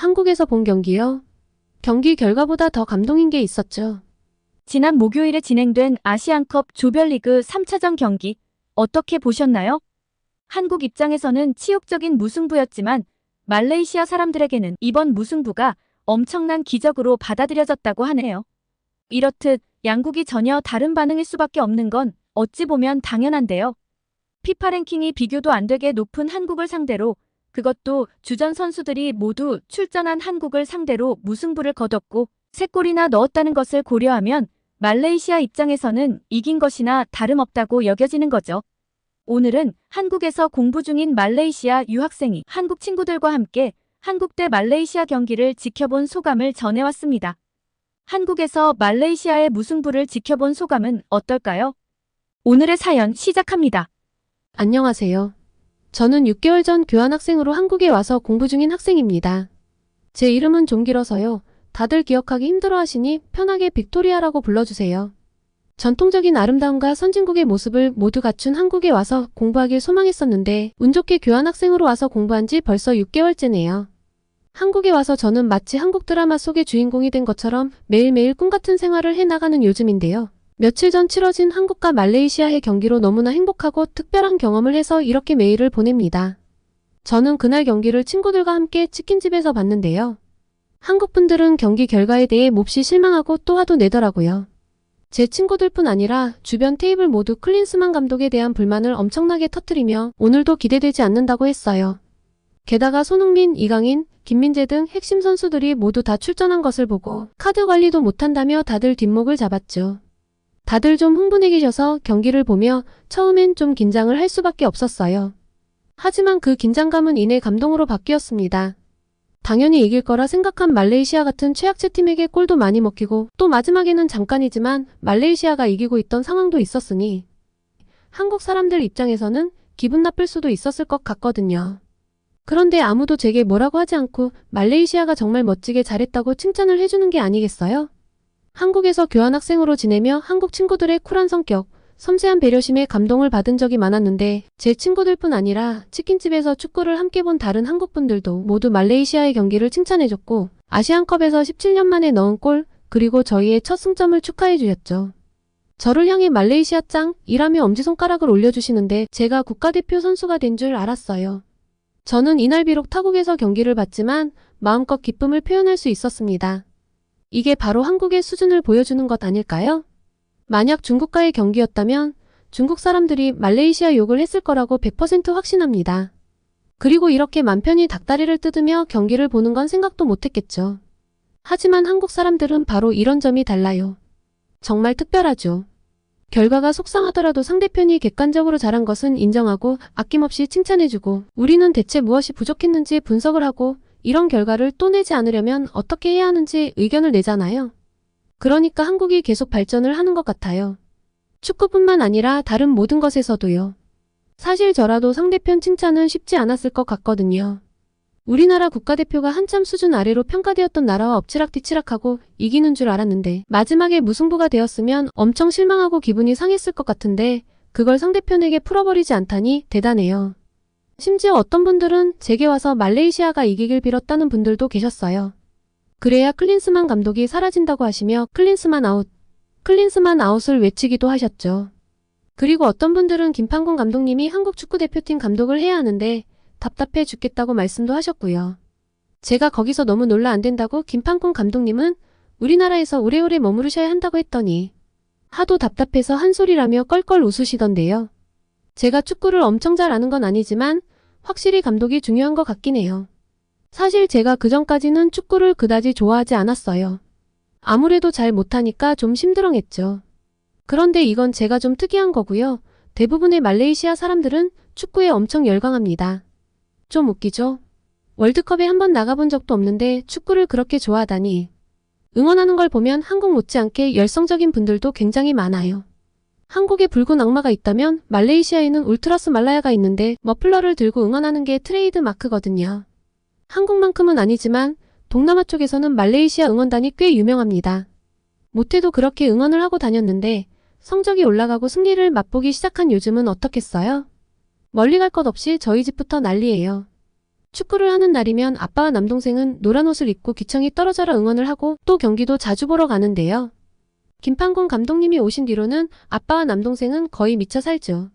한국에서 본 경기요? 경기 결과보다 더 감동인 게 있었죠. 지난 목요일에 진행된 아시안컵 조별리그 3차전 경기 어떻게 보셨나요? 한국 입장에서는 치욕적인 무승부였지만 말레이시아 사람들에게는 이번 무승부가 엄청난 기적으로 받아들여졌다고 하네요. 이렇듯 양국이 전혀 다른 반응일 수밖에 없는 건 어찌 보면 당연한데요. 피파 랭킹이 비교도 안 되게 높은 한국을 상대로, 그것도 주전 선수들이 모두 출전한 한국을 상대로 무승부를 거뒀고 3골이나 넣었다는 것을 고려하면 말레이시아 입장에서는 이긴 것이나 다름없다고 여겨지는 거죠. 오늘은 한국에서 공부 중인 말레이시아 유학생이 한국 친구들과 함께 한국 대 말레이시아 경기를 지켜본 소감을 전해왔습니다. 한국에서 말레이시아의 무승부를 지켜본 소감은 어떨까요? 오늘의 사연 시작합니다. 안녕하세요. 저는 6개월 전 교환학생으로 한국에 와서 공부 중인 학생입니다. 제 이름은 좀 길어서요. 다들 기억하기 힘들어 하시니 편하게 빅토리아라고 불러주세요. 전통적인 아름다움과 선진국의 모습을 모두 갖춘 한국에 와서 공부하길 소망했었는데 운 좋게 교환학생으로 와서 공부한 지 벌써 6개월째네요. 한국에 와서 저는 마치 한국 드라마 속의 주인공이 된 것처럼 매일매일 꿈같은 생활을 해나가는 요즘인데요. 며칠 전 치러진 한국과 말레이시아의 경기로 너무나 행복하고 특별한 경험을 해서 이렇게 메일을 보냅니다. 저는 그날 경기를 친구들과 함께 치킨집에서 봤는데요. 한국 분들은 경기 결과에 대해 몹시 실망하고 또 화도 내더라고요. 제 친구들뿐 아니라 주변 테이블 모두 클린스만 감독에 대한 불만을 엄청나게 터뜨리며 오늘도 기대되지 않는다고 했어요. 게다가 손흥민, 이강인, 김민재 등 핵심 선수들이 모두 다 출전한 것을 보고 카드 관리도 못한다며 다들 뒷목을 잡았죠. 다들 좀 흥분해 계셔서 경기를 보며 처음엔 좀 긴장을 할 수밖에 없었어요. 하지만 그 긴장감은 이내 감동으로 바뀌었습니다. 당연히 이길 거라 생각한 말레이시아 같은 최약체 팀에게 골도 많이 먹히고 또 마지막에는 잠깐이지만 말레이시아가 이기고 있던 상황도 있었으니 한국 사람들 입장에서는 기분 나쁠 수도 있었을 것 같거든요. 그런데 아무도 제게 뭐라고 하지 않고 말레이시아가 정말 멋지게 잘했다고 칭찬을 해주는 게 아니겠어요? 한국에서 교환학생으로 지내며 한국 친구들의 쿨한 성격, 섬세한 배려심에 감동을 받은 적이 많았는데 제 친구들뿐 아니라 치킨집에서 축구를 함께 본 다른 한국분들도 모두 말레이시아의 경기를 칭찬해줬고 아시안컵에서 17년 만에 넣은 골, 그리고 저희의 첫 승점을 축하해 주셨죠. 저를 향해 말레이시아 짱이라며 엄지손가락을 올려주시는데 제가 국가대표 선수가 된 줄 알았어요. 저는 이날 비록 타국에서 경기를 봤지만 마음껏 기쁨을 표현할 수 있었습니다. 이게 바로 한국의 수준을 보여주는 것 아닐까요? 만약 중국과의 경기였다면 중국 사람들이 말레이시아 욕을 했을 거라고 100% 확신합니다. 그리고 이렇게 맘 편히 닭다리를 뜯으며 경기를 보는 건 생각도 못했겠죠. 하지만 한국 사람들은 바로 이런 점이 달라요. 정말 특별하죠. 결과가 속상하더라도 상대편이 객관적으로 잘한 것은 인정하고 아낌없이 칭찬해주고 우리는 대체 무엇이 부족했는지 분석을 하고 이런 결과를 또 내지 않으려면 어떻게 해야 하는지 의견을 내잖아요. 그러니까 한국이 계속 발전을 하는 것 같아요. 축구뿐만 아니라 다른 모든 것에서도요. 사실 저라도 상대편 칭찬은 쉽지 않았을 것 같거든요. 우리나라 국가대표가 한참 수준 아래로 평가되었던 나라와 엎치락뒤치락하고 이기는 줄 알았는데 마지막에 무승부가 되었으면 엄청 실망하고 기분이 상했을 것 같은데 그걸 상대편에게 풀어버리지 않다니 대단해요. 심지어 어떤 분들은 제게 와서 말레이시아가 이기길 빌었다는 분들도 계셨어요. 그래야 클린스만 감독이 사라진다고 하시며 클린스만 아웃, 클린스만 아웃을 외치기도 하셨죠. 그리고 어떤 분들은 김판곤 감독님이 한국 축구대표팀 감독을 해야 하는데 답답해 죽겠다고 말씀도 하셨고요. 제가 거기서 너무 놀라 안 된다고 김판곤 감독님은 우리나라에서 오래오래 머무르셔야 한다고 했더니 하도 답답해서 한 소리라며 껄껄 웃으시던데요. 제가 축구를 엄청 잘 아는 건 아니지만 확실히 감독이 중요한 것 같긴 해요. 사실 제가 그전까지는 축구를 그다지 좋아하지 않았어요. 아무래도 잘 못하니까 좀 심드렁했죠. 그런데 이건 제가 좀 특이한 거고요. 대부분의 말레이시아 사람들은 축구에 엄청 열광합니다. 좀 웃기죠? 월드컵에 한번 나가본 적도 없는데 축구를 그렇게 좋아하다니. 응원하는 걸 보면 한국 못지않게 열성적인 분들도 굉장히 많아요. 한국에 붉은 악마가 있다면 말레이시아에는 울트라스 말라야가 있는데 머플러를 들고 응원하는 게 트레이드 마크거든요. 한국만큼은 아니지만 동남아 쪽에서는 말레이시아 응원단이 꽤 유명합니다. 못해도 그렇게 응원을 하고 다녔는데 성적이 올라가고 승리를 맛보기 시작한 요즘은 어떻겠어요? 멀리 갈 것 없이 저희 집부터 난리예요. 축구를 하는 날이면 아빠와 남동생은 노란 옷을 입고 귀청이 떨어져라 응원을 하고 또 경기도 자주 보러 가는데요. 김판곤 감독님이 오신 뒤로는 아빠와 남동생은 거의 미쳐 살죠.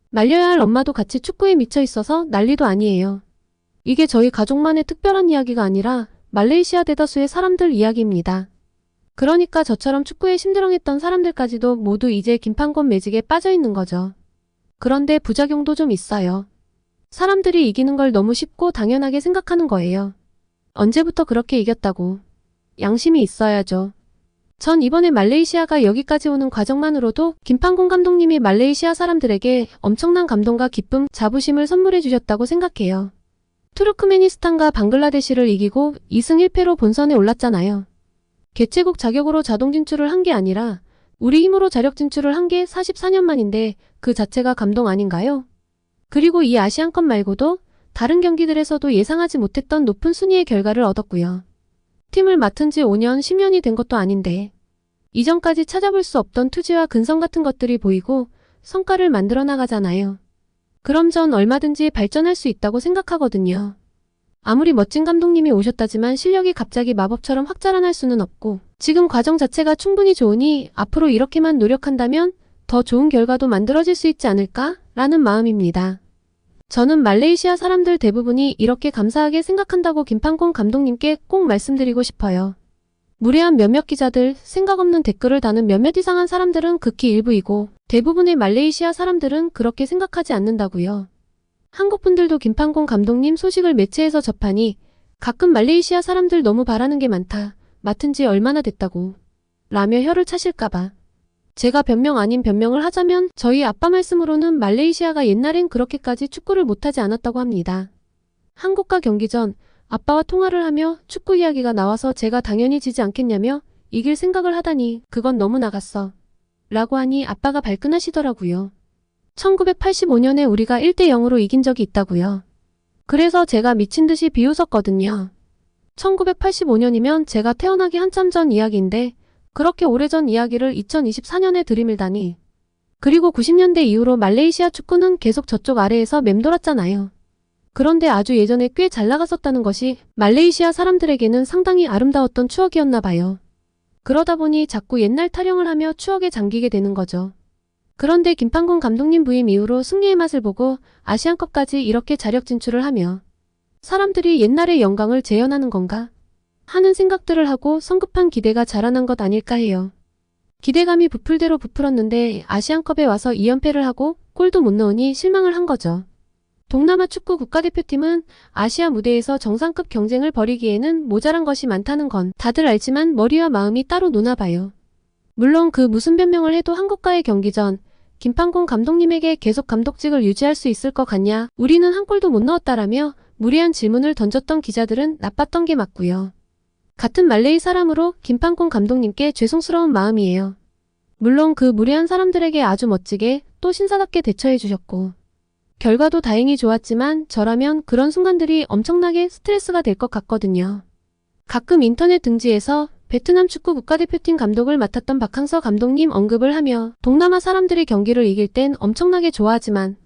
말려야 할 엄마도 같이 축구에 미쳐 있어서 난리도 아니에요. 이게 저희 가족만의 특별한 이야기가 아니라 말레이시아 대다수의 사람들 이야기입니다. 그러니까 저처럼 축구에 심드렁했던 사람들까지도 모두 이제 김판곤 매직에 빠져 있는 거죠. 그런데 부작용도 좀 있어요. 사람들이 이기는 걸 너무 쉽고 당연하게 생각하는 거예요. 언제부터 그렇게 이겼다고. 양심이 있어야죠. 전 이번에 말레이시아가 여기까지 오는 과정만으로도 김판곤 감독님이 말레이시아 사람들에게 엄청난 감동과 기쁨, 자부심을 선물해 주셨다고 생각해요. 투르크메니스탄과 방글라데시를 이기고 2승 1패로 본선에 올랐잖아요. 개최국 자격으로 자동 진출을 한 게 아니라 우리 힘으로 자력 진출을 한 게 44년 만인데 그 자체가 감동 아닌가요? 그리고 이 아시안컵 말고도 다른 경기들에서도 예상하지 못했던 높은 순위의 결과를 얻었고요. 팀을 맡은 지 5년, 10년이 된 것도 아닌데 이전까지 찾아볼 수 없던 투지와 근성 같은 것들이 보이고 성과를 만들어 나가잖아요. 그럼 전 얼마든지 발전할 수 있다고 생각하거든요. 아무리 멋진 감독님이 오셨다지만 실력이 갑자기 마법처럼 확 자라날 수는 없고 지금 과정 자체가 충분히 좋으니 앞으로 이렇게만 노력한다면 더 좋은 결과도 만들어질 수 있지 않을까? 라는 마음입니다. 저는 말레이시아 사람들 대부분이 이렇게 감사하게 생각한다고 김판곤 감독님께 꼭 말씀드리고 싶어요. 무례한 몇몇 기자들, 생각 없는 댓글을 다는 몇몇 이상한 사람들은 극히 일부이고 대부분의 말레이시아 사람들은 그렇게 생각하지 않는다고요. 한국 분들도 김판곤 감독님 소식을 매체에서 접하니 가끔 말레이시아 사람들 너무 바라는 게 많다. 맡은 지 얼마나 됐다고. 라며 혀를 차실까봐. 제가 변명 아닌 변명을 하자면 저희 아빠 말씀으로는 말레이시아가 옛날엔 그렇게까지 축구를 못하지 않았다고 합니다. 한국과 경기 전 아빠와 통화를 하며 축구 이야기가 나와서 제가 당연히 지지 않겠냐며 이길 생각을 하다니 그건 너무 나갔어. 라고 하니 아빠가 발끈하시더라고요. 1985년에 우리가 1대 0으로 이긴 적이 있다고요. 그래서 제가 미친 듯이 비웃었거든요. 1985년이면 제가 태어나기 한참 전 이야기인데 그렇게 오래전 이야기를 2024년에 들이밀다니. 그리고 90년대 이후로 말레이시아 축구는 계속 저쪽 아래에서 맴돌았잖아요. 그런데 아주 예전에 꽤 잘 나갔었다는 것이 말레이시아 사람들에게는 상당히 아름다웠던 추억이었나 봐요. 그러다 보니 자꾸 옛날 타령을 하며 추억에 잠기게 되는 거죠. 그런데 김판곤 감독님 부임 이후로 승리의 맛을 보고 아시안컵까지 이렇게 자력 진출을 하며 사람들이 옛날의 영광을 재현하는 건가 하는 생각들을 하고 성급한 기대가 자라난 것 아닐까 해요. 기대감이 부풀 대로 부풀었는데 아시안컵에 와서 2연패를 하고 골도 못 넣으니 실망을 한 거죠. 동남아 축구 국가대표팀은 아시아 무대에서 정상급 경쟁을 벌이기에는 모자란 것이 많다는 건 다들 알지만 머리와 마음이 따로 노나 봐요. 물론 그 무슨 변명을 해도 한국과의 경기 전 김판곤 감독님에게 계속 감독직을 유지할 수 있을 것 같냐, 우리는 한 골도 못 넣었다라며 무리한 질문을 던졌던 기자들은 나빴던 게 맞고요. 같은 말레이 사람으로 김판곤 감독님께 죄송스러운 마음이에요. 물론 그 무례한 사람들에게 아주 멋지게 또 신사답게 대처해 주셨고 결과도 다행히 좋았지만 저라면 그런 순간들이 엄청나게 스트레스가 될 것 같거든요. 가끔 인터넷 등지에서 베트남 축구 국가대표팀 감독을 맡았던 박항서 감독님 언급을 하며 동남아 사람들이 경기를 이길 땐 엄청나게 좋아하지만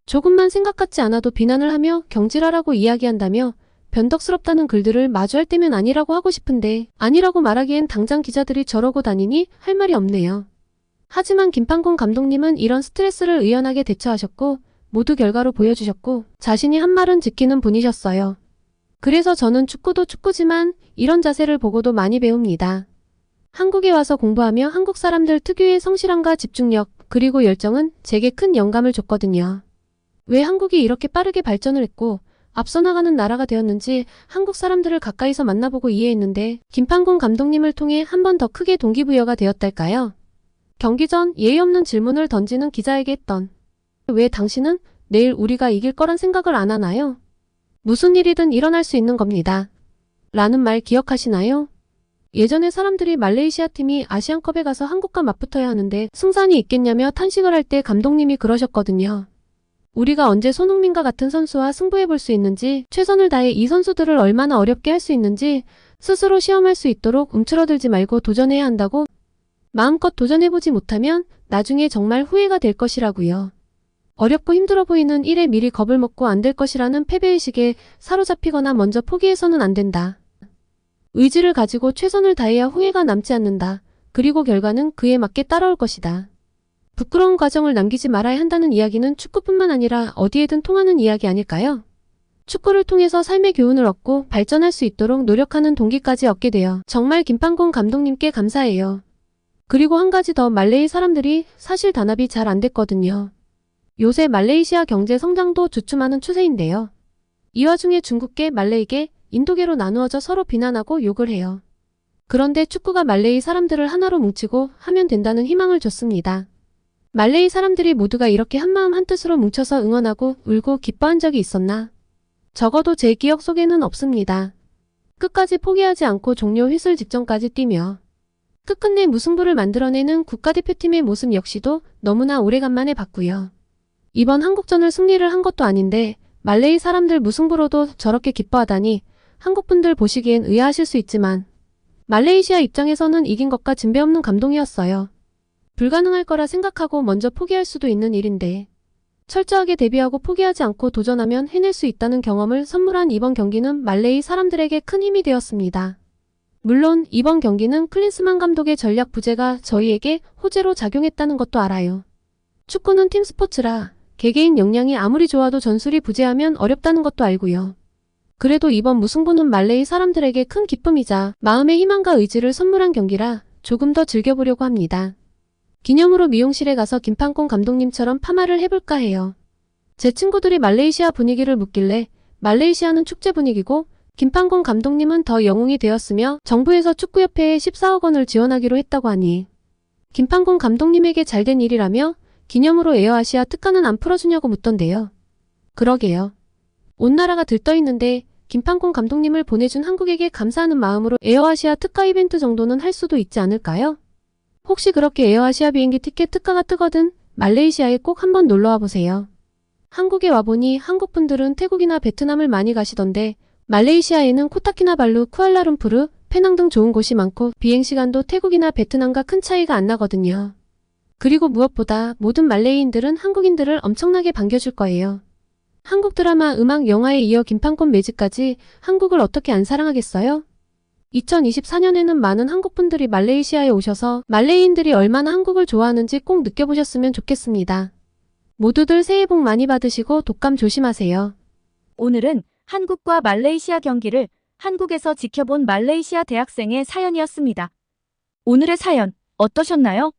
조금만 생각 같지 않아도 비난을 하며 경질하라고 이야기한다며 변덕스럽다는 글들을 마주할 때면 아니라고 하고 싶은데 아니라고 말하기엔 당장 기자들이 저러고 다니니 할 말이 없네요. 하지만 김판곤 감독님은 이런 스트레스를 의연하게 대처하셨고 모두 결과로 보여주셨고 자신이 한 말은 지키는 분이셨어요. 그래서 저는 축구도 축구지만 이런 자세를 보고도 많이 배웁니다. 한국에 와서 공부하며 한국 사람들 특유의 성실함과 집중력 그리고 열정은 제게 큰 영감을 줬거든요. 왜 한국이 이렇게 빠르게 발전을 했고 앞서 나가는 나라가 되었는지 한국 사람들을 가까이서 만나보고 이해했는데 김판곤 감독님을 통해 한 번 더 크게 동기부여가 되었달까요? 경기 전 예의 없는 질문을 던지는 기자에게 했던 왜 당신은 내일 우리가 이길 거란 생각을 안 하나요? 무슨 일이든 일어날 수 있는 겁니다. 라는 말 기억하시나요? 예전에 사람들이 말레이시아 팀이 아시안컵에 가서 한국과 맞붙어야 하는데 승산이 있겠냐며 탄식을 할 때 감독님이 그러셨거든요. 우리가 언제 손흥민과 같은 선수와 승부해볼 수 있는지 최선을 다해 이 선수들을 얼마나 어렵게 할 수 있는지 스스로 시험할 수 있도록 움츠러들지 말고 도전해야 한다고 마음껏 도전해보지 못하면 나중에 정말 후회가 될 것이라고요. 어렵고 힘들어 보이는 일에 미리 겁을 먹고 안 될 것이라는 패배의식에 사로잡히거나 먼저 포기해서는 안 된다. 의지를 가지고 최선을 다해야 후회가 남지 않는다. 그리고 결과는 그에 맞게 따라올 것이다. 부끄러운 과정을 남기지 말아야 한다는 이야기는 축구뿐만 아니라 어디에든 통하는 이야기 아닐까요? 축구를 통해서 삶의 교훈을 얻고 발전할 수 있도록 노력하는 동기까지 얻게 되어 정말 김판곤 감독님께 감사해요. 그리고 한 가지 더, 말레이 사람들이 사실 단합이 잘 안 됐거든요. 요새 말레이시아 경제 성장도 주춤하는 추세인데요. 이 와중에 중국계, 말레이계, 인도계로 나누어져 서로 비난하고 욕을 해요. 그런데 축구가 말레이 사람들을 하나로 뭉치고 하면 된다는 희망을 줬습니다. 말레이 사람들이 모두가 이렇게 한마음 한뜻으로 뭉쳐서 응원하고 울고 기뻐한 적이 있었나? 적어도 제 기억 속에는 없습니다. 끝까지 포기하지 않고 종료 휘슬 직전까지 뛰며 끝끝내 무승부를 만들어내는 국가대표팀의 모습 역시도 너무나 오래간만에 봤고요. 이번 한국전을 승리를 한 것도 아닌데 말레이 사람들 무승부로도 저렇게 기뻐하다니 한국분들 보시기엔 의아하실 수 있지만 말레이시아 입장에서는 이긴 것과 진배없는 감동이었어요. 불가능할 거라 생각하고 먼저 포기할 수도 있는 일인데 철저하게 대비하고 포기하지 않고 도전하면 해낼 수 있다는 경험을 선물한 이번 경기는 말레이 사람들에게 큰 힘이 되었습니다. 물론 이번 경기는 클린스만 감독의 전략 부재가 저희에게 호재로 작용했다는 것도 알아요. 축구는 팀 스포츠라 개개인 역량이 아무리 좋아도 전술이 부재하면 어렵다는 것도 알고요. 그래도 이번 무승부는 말레이 사람들에게 큰 기쁨이자 마음의 희망과 의지를 선물한 경기라 조금 더 즐겨보려고 합니다. 기념으로 미용실에 가서 김판곤 감독님처럼 파마를 해볼까 해요. 제 친구들이 말레이시아 분위기를 묻길래 말레이시아는 축제 분위기고 김판곤 감독님은 더 영웅이 되었으며 정부에서 축구협회에 14억 원을 지원하기로 했다고 하니 김판곤 감독님에게 잘된 일이라며 기념으로 에어아시아 특가는 안 풀어주냐고 묻던데요. 그러게요. 온 나라가 들떠있는데 김판곤 감독님을 보내준 한국에게 감사하는 마음으로 에어아시아 특가 이벤트 정도는 할 수도 있지 않을까요? 혹시 그렇게 에어아시아 비행기 티켓 특가가 뜨거든 말레이시아에 꼭 한번 놀러와 보세요. 한국에 와보니 한국분들은 태국이나 베트남을 많이 가시던데 말레이시아에는 코타키나발루, 쿠알라룸푸르, 페낭 등 좋은 곳이 많고 비행시간도 태국이나 베트남과 큰 차이가 안 나거든요. 그리고 무엇보다 모든 말레이인들은 한국인들을 엄청나게 반겨줄 거예요. 한국 드라마, 음악, 영화에 이어 김판곤 매직까지 한국을 어떻게 안 사랑하겠어요? 2024년에는 많은 한국분들이 말레이시아에 오셔서 말레이인들이 얼마나 한국을 좋아하는지 꼭 느껴보셨으면 좋겠습니다. 모두들 새해 복 많이 받으시고 독감 조심하세요. 오늘은 한국과 말레이시아 경기를 한국에서 지켜본 말레이시아 대학생의 사연이었습니다. 오늘의 사연 어떠셨나요?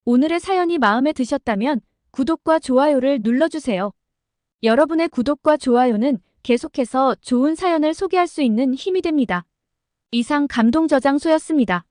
오늘의 사연이 마음에 드셨다면 구독과 좋아요를 눌러주세요. 여러분의 구독과 좋아요는 계속해서 좋은 사연을 소개할 수 있는 힘이 됩니다. 이상 감동저장소였습니다.